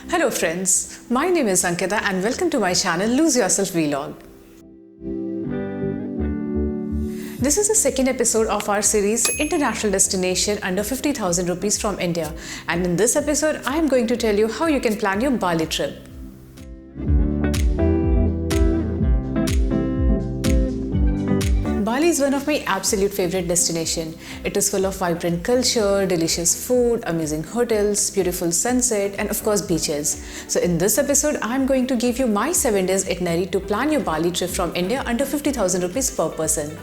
Hello friends, my name is Ankita and welcome to my channel Lose Yourself Vlog. This is the second episode of our series International Destination Under 50,000 Rupees from India, and in this episode I am going to tell you how you can plan your Bali trip. Bali is one of my absolute favorite destinations. It is full of vibrant culture, delicious food, amazing hotels, beautiful sunset, and of course beaches. So in this episode, I am going to give you my 7 days itinerary to plan your Bali trip from India under 50,000 rupees per person.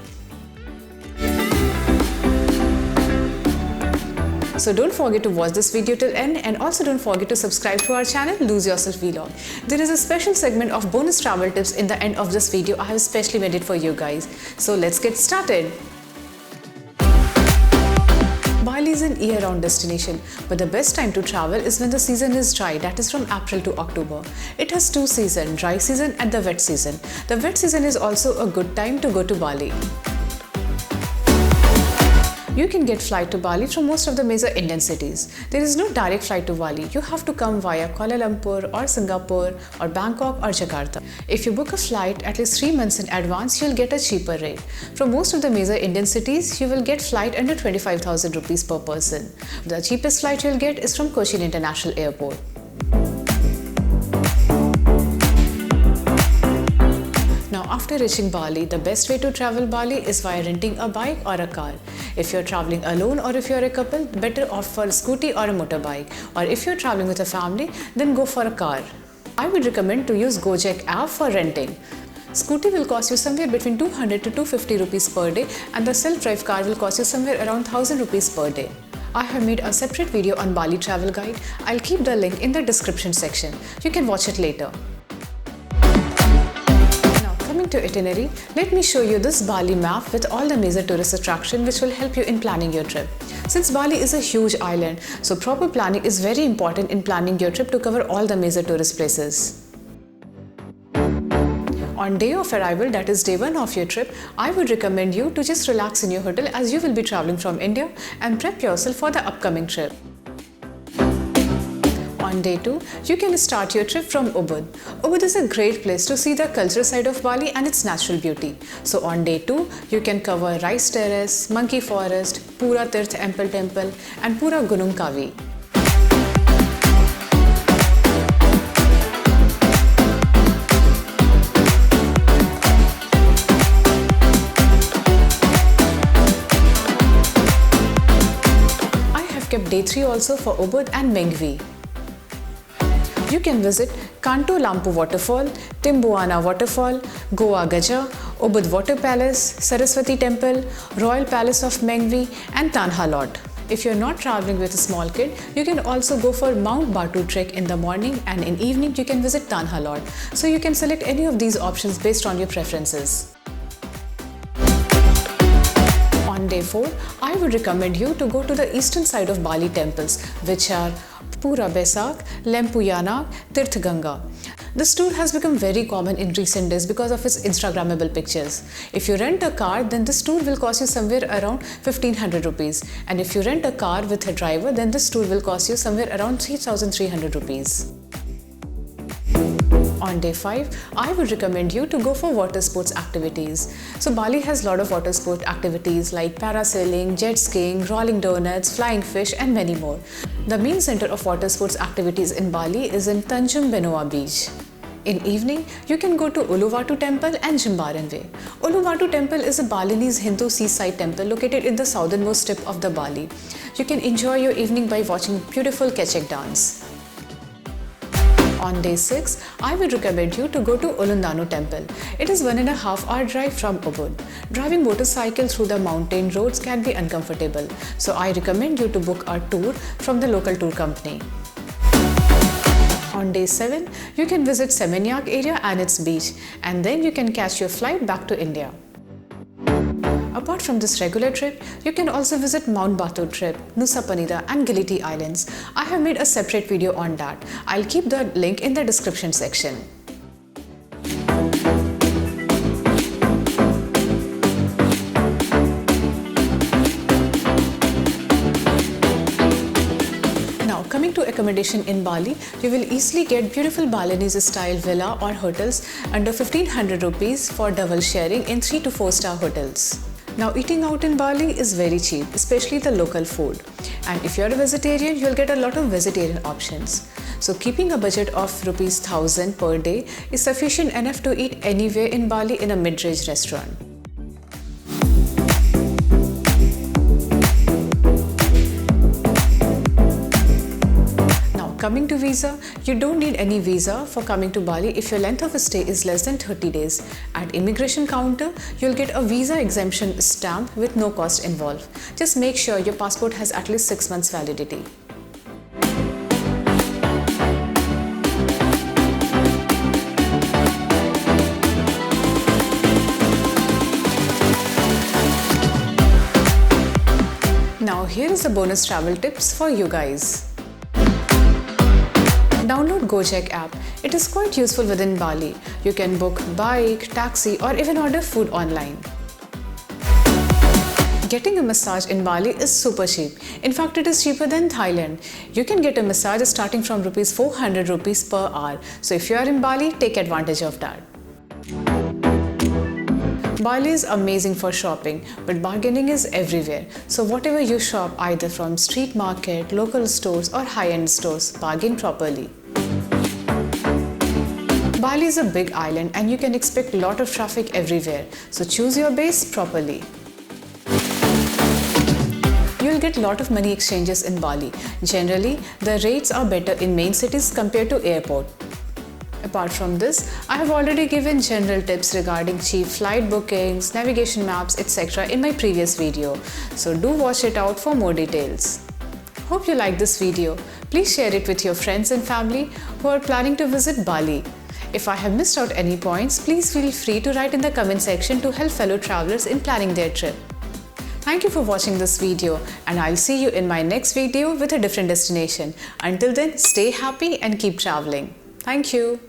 So don't forget to watch this video till end, and also don't forget to subscribe to our channel Lose Yourself Vlog. There is a special segment of bonus travel tips in the end of this video. I have specially made it for you guys. So let's get started. Bali is an year-round destination, but the best time to travel is when the season is dry, that is from April to October. It has two seasons, dry season and the wet season. The wet season is also a good time to go to Bali. You can get flight to Bali from most of the major Indian cities. There is no direct flight to Bali. You have to come via Kuala Lumpur or Singapore or Bangkok or Jakarta. If you book a flight at least 3 months in advance, you'll get a cheaper rate. From most of the major Indian cities, you will get flight under 25,000 rupees per person. The cheapest flight you'll get is from Cochin International Airport. Now, after reaching Bali, the best way to travel Bali is via renting a bike or a car. If you're traveling alone or if you're a couple, better opt for a scooty or a motorbike. Or if you're traveling with a family, then go for a car. I would recommend to use Gojek app for renting. Scooty will cost you somewhere between 200 to 250 rupees per day, and the self-drive car will cost you somewhere around 1000 rupees per day. I have made a separate video on Bali travel guide. I'll keep the link in the description section. You can watch it later. Coming to itinerary, let me show you this Bali map with all the major tourist attractions which will help you in planning your trip. Since Bali is a huge island, so proper planning is very important in planning your trip to cover all the major tourist places. On day of arrival, that is day 1 of your trip, I would recommend you to just relax in your hotel as you will be traveling from India and prep yourself for the upcoming trip. On day 2, you can start your trip from Ubud. Ubud is a great place to see the cultural side of Bali and its natural beauty. So on day 2, you can cover Rice Terrace, Monkey Forest, Pura Tirth Ample Temple and Pura Gunung Kawi. I have kept day 3 also for Ubud and Mengwi. You can visit Kanto Lampu Waterfall, Timbuana Waterfall, Goa Gaja, Ubud Water Palace, Saraswati Temple, Royal Palace of Mengwi and Tanha Lot. If you're not traveling with a small kid, you can also go for Mount Batu trek in the morning, and in evening you can visit Tanha Lot. So you can select any of these options based on your preferences. On day 4, I would recommend you to go to the eastern side of Bali temples, which are Pura Besak, Lempu Yanak, Tirth Ganga. This tour has become very common in recent days because of its Instagrammable pictures. If you rent a car, then this tour will cost you somewhere around 1500 rupees. And if you rent a car with a driver, then this tour will cost you somewhere around 3300 rupees. On day 5, I would recommend you to go for water sports activities. So Bali has a lot of water sport activities like parasailing, jet skiing, rolling donuts, flying fish and many more. The main center of water sports activities in Bali is in Tanjung Benoa Beach. In evening, you can go to Uluwatu Temple and Jimbaran Way. Uluwatu Temple is a Balinese Hindu seaside temple located in the southernmost tip of the Bali. You can enjoy your evening by watching beautiful Kecak dance. On day 6, I would recommend you to go to Ulundanu Temple. It is 1.5 hour drive from Ubud. Driving motorcycle through the mountain roads can be uncomfortable, so I recommend you to book a tour from the local tour company. On day 7, you can visit Seminyak area and its beach, and then you can catch your flight back to India. Apart from this regular trip, you can also visit Mount Batu trip, Nusa Penida and Giliti Islands. I have made a separate video on that. I'll keep the link in the description section. coming to accommodation in Bali, you will easily get beautiful Balinese style villa or hotels under 1500 rupees for double sharing in 3 to 4 star hotels. Now eating out in Bali is very cheap, especially the local food. And if you're a vegetarian, you'll get a lot of vegetarian options. So keeping a budget of rupees 1000 per day is sufficient enough to eat anywhere in Bali in a mid-range restaurant. Now coming to visa, you don't need any visa for coming to Bali if your length of stay is less than 30 days. At immigration counter, you'll get a visa exemption stamp with no cost involved. Just make sure your passport has at least 6 months validity. Now here is the bonus travel tips for you guys. Download Gojek app. It is quite useful within Bali. You can book bike, taxi or even order food online. Getting a massage in Bali is super cheap. In fact, it is cheaper than Thailand. You can get a massage starting from 400 rupees per hour. So if you are in Bali, take advantage of that. Bali is amazing for shopping, but bargaining is everywhere. So whatever you shop, either from street market, local stores or high-end stores, bargain properly. Bali is a big island and you can expect a lot of traffic everywhere. So choose your base properly. You'll get a lot of money exchanges in Bali. Generally, the rates are better in main cities compared to airport. Apart from this, I have already given general tips regarding cheap flight bookings, navigation maps, etc. in my previous video. So do watch it out for more details. Hope you like this video. Please share it with your friends and family who are planning to visit Bali. If I have missed out any points, please feel free to write in the comment section to help fellow travelers in planning their trip. Thank you for watching this video and I'll see you in my next video with a different destination. Until then, stay happy and keep traveling. Thank you.